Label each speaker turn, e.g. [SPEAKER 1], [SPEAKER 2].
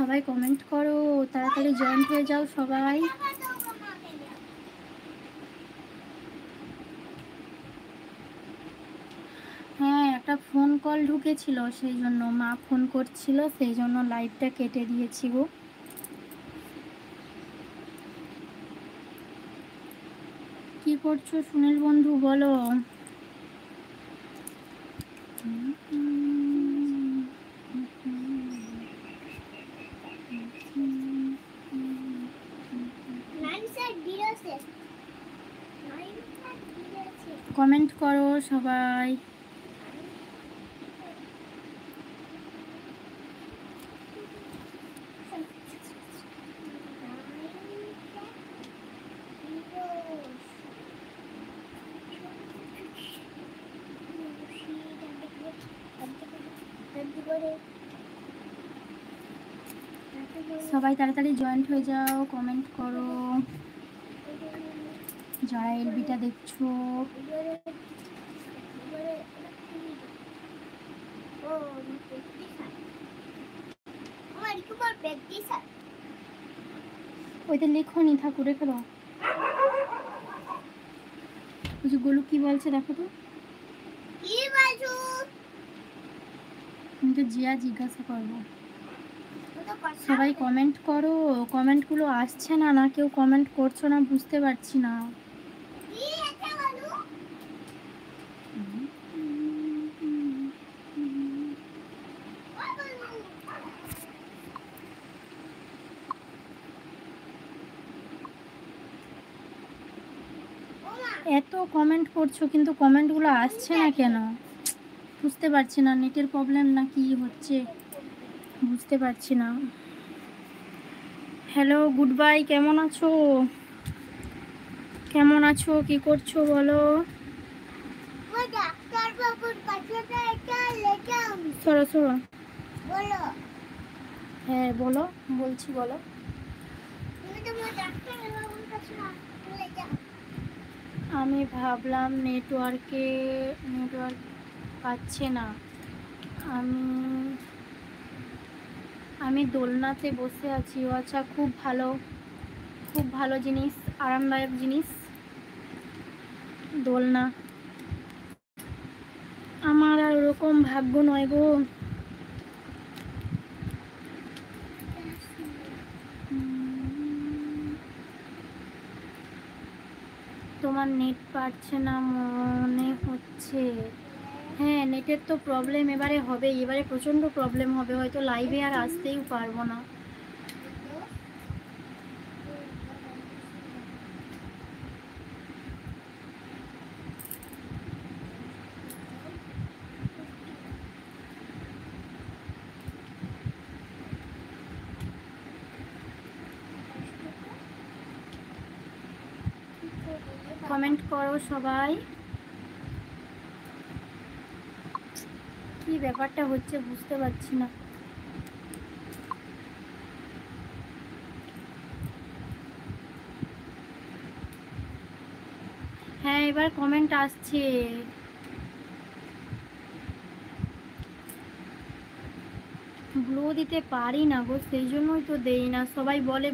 [SPEAKER 1] সবাই কমেন্ট করো, তাড়াতাড়ি জয়েন্ট হয়ে যাও সবাই। হ্যাঁ, একটা ফোন কল ঢুকেছিল, সেই জন্য মা ফোন করছিল, সেই জন্য লাইভটা কেটে দিয়েছি গো। কি করছো সুনীল বন্ধু বলো? কমেন্ট করো সবাই। সবাই তাড়াতাড়ি জয়েন্ট হয়ে যাও, কমেন্ট করো যারা এলবিটা দেখছো। ওইতে লেখো নি, ঠাকুরে ফেলো। ওই যে গোলু কি বলছে দেখো তো। আমি তো জিয়া জিজ্ঞাসা করবো। সবাই কমেন্ট করো, কমেন্টগুলো আসছে না, না কেউ কমেন্ট করছো না, বুঝতে পারছি না। এত কমেন্ট করছো কিন্তু কমেন্টগুলো আসছে না কেন, বুঝতে পারছি না। নেটের প্রবলেম না কি হচ্ছে বুঝতে পারছি না। হ্যালো, গুড বাই, কেমন আছো? কেমন আছো, কি করছো বলো? সরো সরো। হ্যাঁ বলো, বলছি বলো। আমি ভাবলাম নেটওয়ার্ক পাচ্ছে না। আমি আমি দোলনাতে বসে আছি। ও আচ্ছা, খুব ভালো জিনিস, আরামদায়ক জিনিস দোলনা। আমার আর ওরকম ভাগ্য নয় গো। তোমার নেট পাচ্ছে না মনে হচ্ছে। হ্যাঁ, নেটের তো প্রবলেম এবারে হবে, এবারে প্রচণ্ড প্রবলেম হবে, হয়তো লাইভে আর আসতেই পারবো না। কমেন্ট করো সবাই। কি ব্যাপারটা হচ্ছে বুঝতে পারছি না। হ্যাঁ, এবার কমেন্ট আসছে। গ্লো দিতে পারি না গো, সেই জন্যই তো দেই না। সবাই বলে